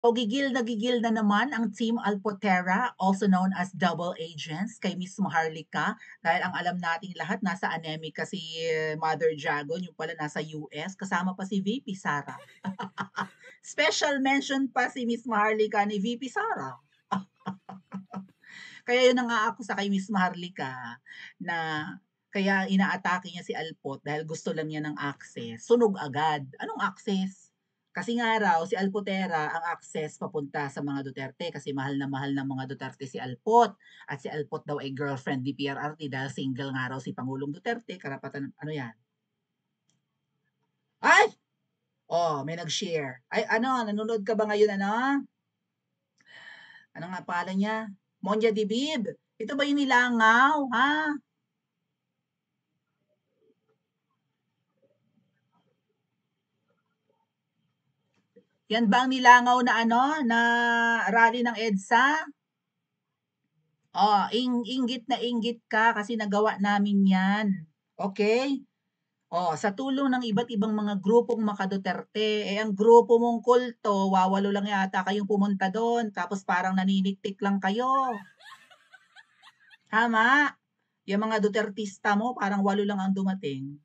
O gigil na naman ang Team Alpotera, also known as Double Agents, kay Miss Maharlika dahil ang alam nating lahat nasa Anemica si Mother Dragon, yung pala nasa US, kasama pa si VP Sara. Special mention pa si Miss Maharlika ni VP Sara. Kaya yun nga ako sa kay Miss Maharlika na kaya inaatake niya si Alpot dahil gusto lang niya ng access. Sunog agad. Anong access? Kasi nga raw, si Alpotera ang access papunta sa mga Duterte kasi mahal na mahal ng mga Duterte si Alpot. At si Alpot daw ay girlfriend ni PRRT dahil single nga raw si Pangulong Duterte. Karapatan, ano yan? Ay! Oh, may nag-share. Ay, ano, nanonood ka ba ngayon, ano? Ano nga pala niya? Monja Dibib. Ito ba yung nilangaw, ha? Yan ba ang nilangaw na ano, na rally ng EDSA? Oh, inggit na inggit ka kasi nagawa namin yan. Okay? Oh, sa tulong ng iba't ibang mga grupong maka-Duterte, eh ang grupo mong kulto, wawalo lang yata kayong pumunta doon, tapos parang naniniktik lang kayo. Tama? Yung mga Dutertista mo, parang walo lang ang dumating.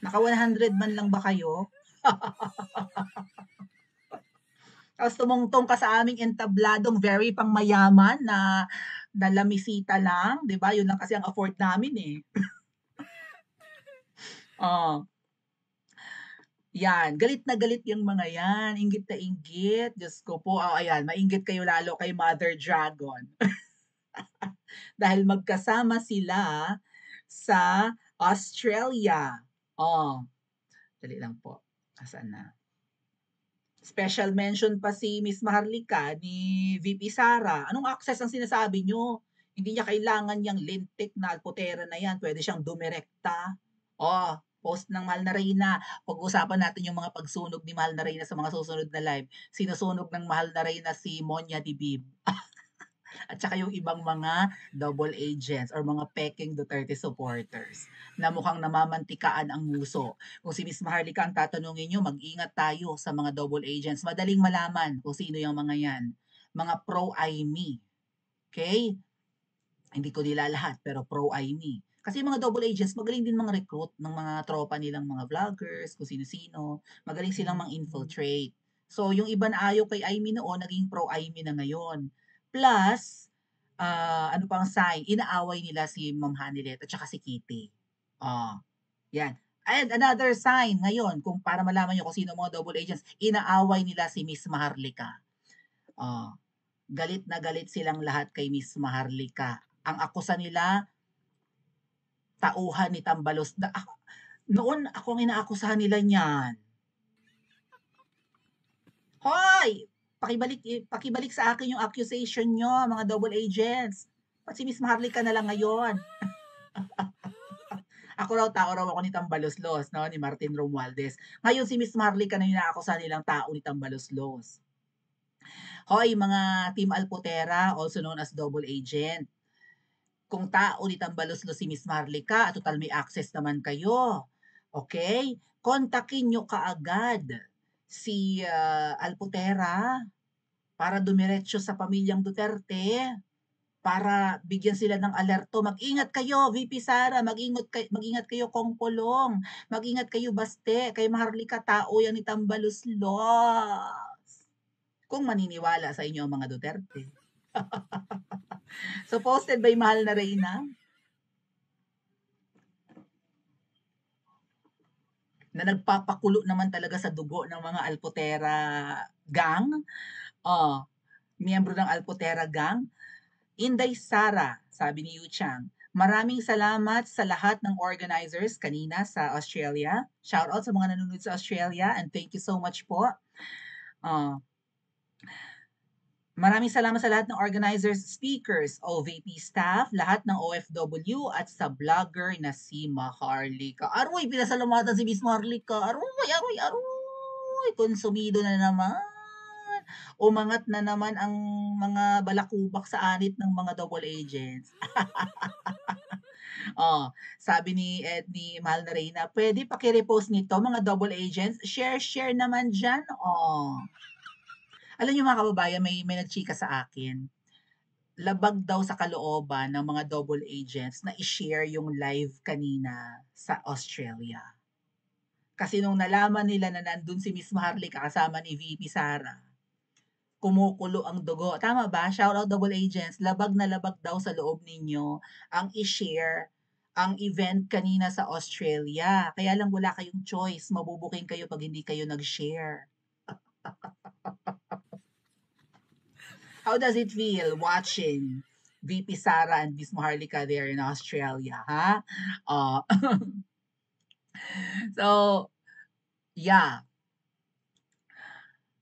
Naka 100 man lang ba kayo? Tapos tumungtong ka sa aming entabladong very pangmayaman na lamisita lang, 'di ba? Yun lang kasi ang afford namin eh. Oh, yan. Galit na galit yung mga yan. Inggit na inggit. Diyos ko po. Oh, ayan. Mainggit kayo lalo kay Mother Dragon. Dahil magkasama sila sa Australia. Oh, dali lang po. Asan na? Special mention pa si Miss Maharlika ni VP Sara. Anong access ang sinasabi nyo? Hindi niya kailangan yung lintik na alputera na yan. Pwede siyang dumirekta. Oh, post ng Mahal na Reyna. Pag-usapan natin yung mga pagsunog ni Mahal na Reyna sa mga susunod na live. Sinusunog ng Mahal na Reyna si Monya Dibib. At saka yung ibang mga double agents or mga peking Duterte supporters na mukhang namamantikaan ang nguso. Kung si Miss Maharlika ang tatanungin nyo, mag-ingat tayo sa mga double agents. Madaling malaman kung sino yung mga yan. Mga pro-IME. Okay? Hindi ko nila lahat, pero pro-IME. Kasi yung mga double agents, magaling din mga recruit ng mga tropa nilang mga vloggers, kung sino-sino. Magaling silang mang-infiltrate. So, yung iba na ayaw kay Aimee noon, naging pro-Aimee na ngayon. Plus, ano pang sign, inaaway nila si Ma'am Hanilet at saka si Kitty. Ah, yan. And another sign ngayon, kung para malaman nyo kung sino mga double agents, inaaway nila si Miss Maharlika. Ah, galit na galit silang lahat kay Miss Maharlika. Ang akusa nila, tauhan ni Tambalos. Noon, ako ang inaakusahan nila niyan. Hoy! Pakibalik sa akin yung accusation nyo, mga double agents. Ba't si Miss Maharlika na lang ngayon? Ako raw, tao raw ako ni Tambaloslos, no? Ni Martin Romualdez. Ngayon si Miss Maharlika na yung inaakusahan nilang tao ni Tambaloslos. Hoy, mga Team Alpotera, also known as double agent. Kung tao ni Tambaloslos si Miss Marlica, total may access naman kayo. Okay? Kontakin nyo kaagad si Alputera para dumiretso sa pamilyang Duterte para bigyan sila ng alerto. Mag-ingat kayo, VP Sara, mag-ingat kayo Kong Polong, mag-ingat kayo Baste, kay Maharlika tao yan ni Tambaluslos. Kung maniniwala sa inyo ang mga Duterte. So posted by Mahal na Reyna, na nagpapakulo naman talaga sa dugo ng mga Alpotera gang. Oh, miyembro ng Alpotera gang. Inday Sara, sabi ni Yu Chang, maraming salamat sa lahat ng organizers kanina sa Australia. Shout out sa mga nanonood sa Australia and thank you so much po. Uh, Maraming salamat sa lahat ng organizers, speakers, OVP staff, lahat ng OFW at sa vlogger na si Maharlika. Aroy, pinasalamatan si Miss Maharlika. Aroy, aroy, aroy. Konsumido na naman. Umangat na naman ang mga balakubak sa anit ng mga double agents. Oh, sabi ni Mahal na Reyna, pwede paki-repost nito mga double agents. Share naman dyan. Oh. Alam niyo mga kababayan, may nagchika sa akin, labag daw sa kalooban ng mga double agents na i-share yung live kanina sa Australia. Kasi nung nalaman nila na nandun si Miss Maharlika kasama ni VP Sara, kumukulo ang dugo. Tama ba? Shoutout double agents, labag na labag daw sa loob ninyo ang i-share ang event kanina sa Australia. Kaya lang wala kayong choice, mabubuking kayo 'pag hindi kayo nag-share. How does it feel watching VP Sara and Miss Maharlika there in Australia, ha? Oh, so, yeah.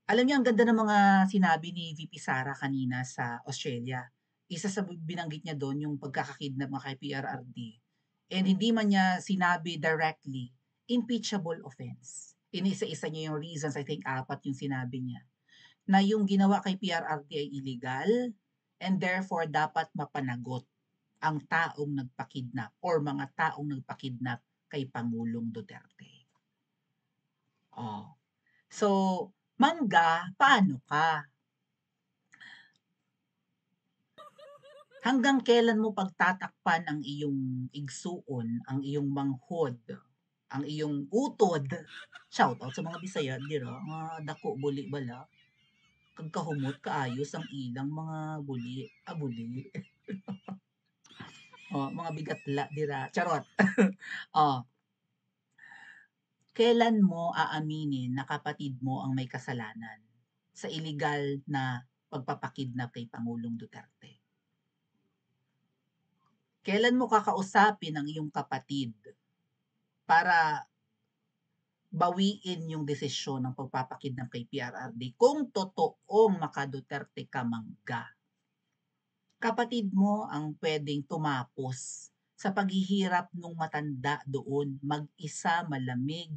Alam niyo ang ganda ng mga sinabi ni VP Sara kanina sa Australia. Isa sa binanggit niya dun yung pagkaka-kidnap nga kay PRRD. And hindi man niya sinabi directly, impeachable offense. Inisa-isa niya yung reasons, I think 4 yung sinabi niya. Na yung ginawa kay PRRD ay illegal and therefore dapat mapanagot ang taong nagpakidnap or mga taong nagpakidnap kay Pangulong Duterte. Oh. So, Mangga, paano ka? Hanggang kailan mo pagtatakpan ang iyong igsuon, ang iyong manghod, ang iyong utod? Shout out sa mga Bisaya dira, nga dako buli bala. Kag kahumot kaayos ang ilang mga buli, buli. Oh, mga bigatla dira. Charot. Oh, kailan mo aaminin na kapatid mo ang may kasalanan sa illegal na pagpapakidnap kay Pangulong Duterte? Kailan mo kakausapin ang iyong kapatid para bawiin yung desisyon ng pagpapakidnap kay PRRD kung totoong maka-Duterte ka mangga? Kapatid mo ang pwedeng tumapos sa paghihirap nung matanda doon, mag-isa, malamig,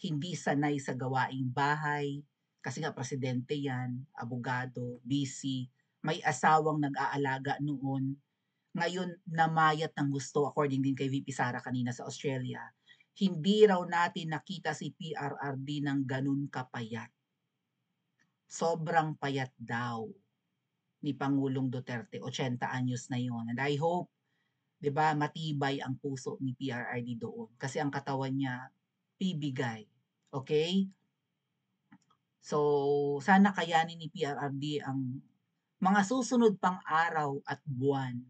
hindi sanay sa gawaing bahay, kasi nga presidente yan, abogado, busy, may asawang nag-aalaga noon, ngayon namayat ng gusto according din kay VP Sara kanina sa Australia. Hindi raw natin nakita si PRRD ng ganun kapayat. Sobrang payat daw ni Pangulong Duterte, 80 anyos na yon. And I hope, 'di ba, matibay ang puso ni PRRD doon kasi ang katawan niya bibigay. Okay? So, sana kayanin ni PRRD ang mga susunod pang araw at buwan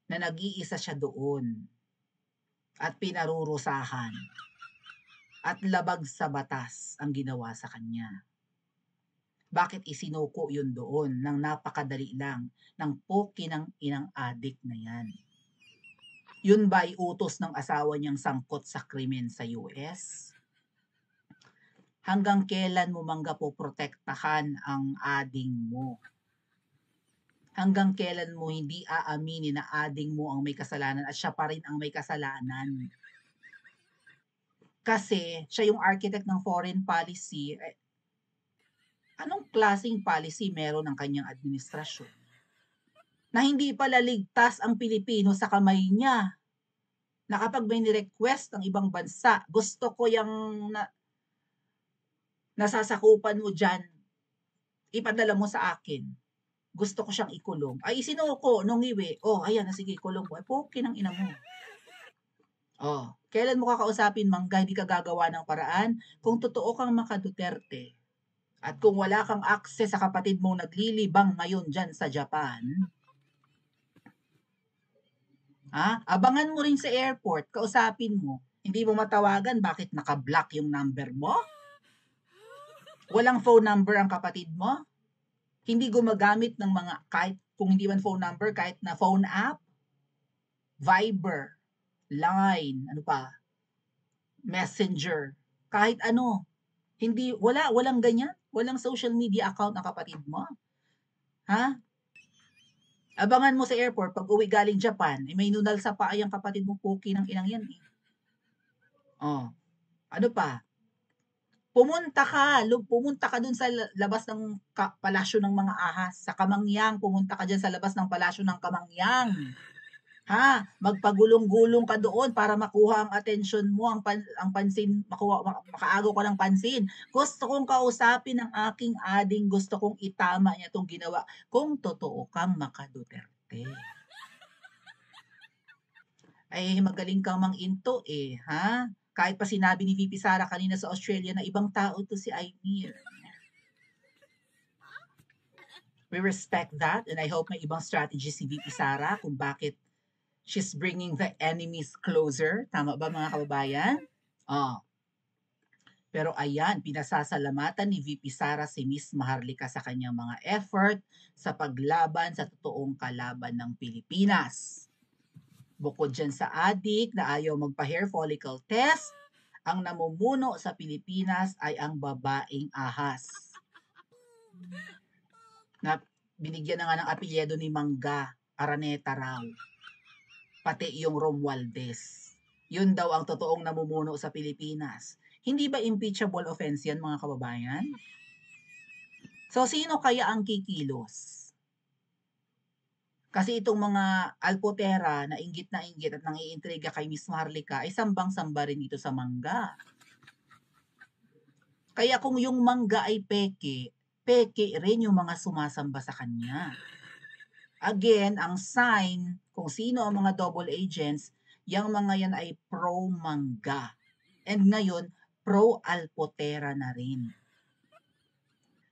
na nag-iisa siya doon at pinarurusahan at labag sa batas ang ginawa sa kanya. Bakit isinuko yun doon nang napakadali lang ng poki ng inang adik na yan? Yun ba ay utos ng asawa niyang sangkot sa krimen sa US? Hanggang kailan mo mangga po protektahan ang ading mo? Hanggang kailan mo hindi aaminin na ading mo ang may kasalanan at siya pa rin ang may kasalanan? Kasi siya yung architect ng foreign policy. Anong klaseng policy meron ng kanyang administrasyon? Na hindi pala ligtas ang Pilipino sa kamay niya. Na kapag may ni-request ang ibang bansa, gusto ko yung nasasakupan mo dyan, ipadala mo sa akin. Gusto ko siyang ikulong. Ay, isinuko nung iwi. Oh, ayan na sige, kulong ko. Ay, poke ng ina mo. Oh, kailan mo kakausapin mangga, hindi ka gagawa ng paraan? Kung totoo kang maka-Duterte, at kung wala kang access sa kapatid mong naglilibang ngayon dyan sa Japan, abangan mo rin sa airport, kausapin mo. Hindi mo matawagan, bakit naka-block yung number mo? Walang phone number ang kapatid mo? Hindi gumagamit ng mga, kahit kung hindi man phone number, kahit na phone app? Viber, Line, ano pa? Messenger, kahit ano. Hindi, walang ganyan. Walang social media account ng kapatid mo. Ha? Abangan mo sa airport, pag uwi galing Japan, may nunal sa paa yung kapatid mo, poki ng inang yan. Oh, ano pa? Pumunta ka dun sa labas ng palasyo ng mga ahas, sa Kamangyang, pumunta ka dyan sa labas ng palasyo ng Kamangyang. Ha, magpagulong-gulong ka doon para makuha ang atensyon mo, ang pansin makuha makaagaw ka ng pansin. Gusto kong kausapin ang aking ading, gusto kong itama niya 'tong ginawa kung totoo kang maka-Duterte. Ay magaling kang mang-into, ha? Kahit pa sinabi ni VP Sara kanina sa Australia na ibang tao 'to si Imir. We respect that and I hope may ibang strategy si VP Sara kung bakit she's bringing the enemies closer. Tama ba mga kababayan? Oh, pero ayan, pinasasalamatan ni VP Sara si Miss Maharlika sa kanyang mga effort sa paglaban sa totoong kalaban ng Pilipinas. Bukod dyan sa adik na ayaw magpa-hair follicle test, ang namumuno sa Pilipinas ay ang babaeng ahas. Na binigyan na nga ng apelyido ni Mangga, Araneta raw. Pati yung Romualdez. Yun daw ang totoong namumuno sa Pilipinas. Hindi ba impeachable offense yan mga kababayan? So sino kaya ang kikilos? Kasi itong mga alpotera na inggit at nangiintriga kay Miss Maharlika ay sambang-samba rin dito sa Mangga. Kaya kung yung Mangga ay peke, peke rin yung mga sumasamba sa kanya. Again, ang sign kung sino ang mga double agents, yang mga yan ay pro-Mangga. And ngayon, pro-alpotera na rin.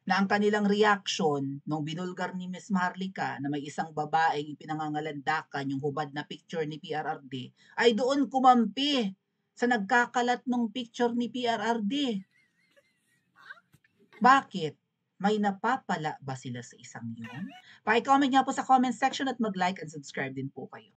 Na ang kanilang reaction nung binulgar ni Miss Maharlika na may isang babaeng ipinangangalandakan yung hubad na picture ni PRRD ay doon kumampi sa nagkakalat ng picture ni PRRD. Bakit? May napapala ba sila sa isang yun? Paki-comment nga po sa comment section at mag-like and subscribe din po kayo.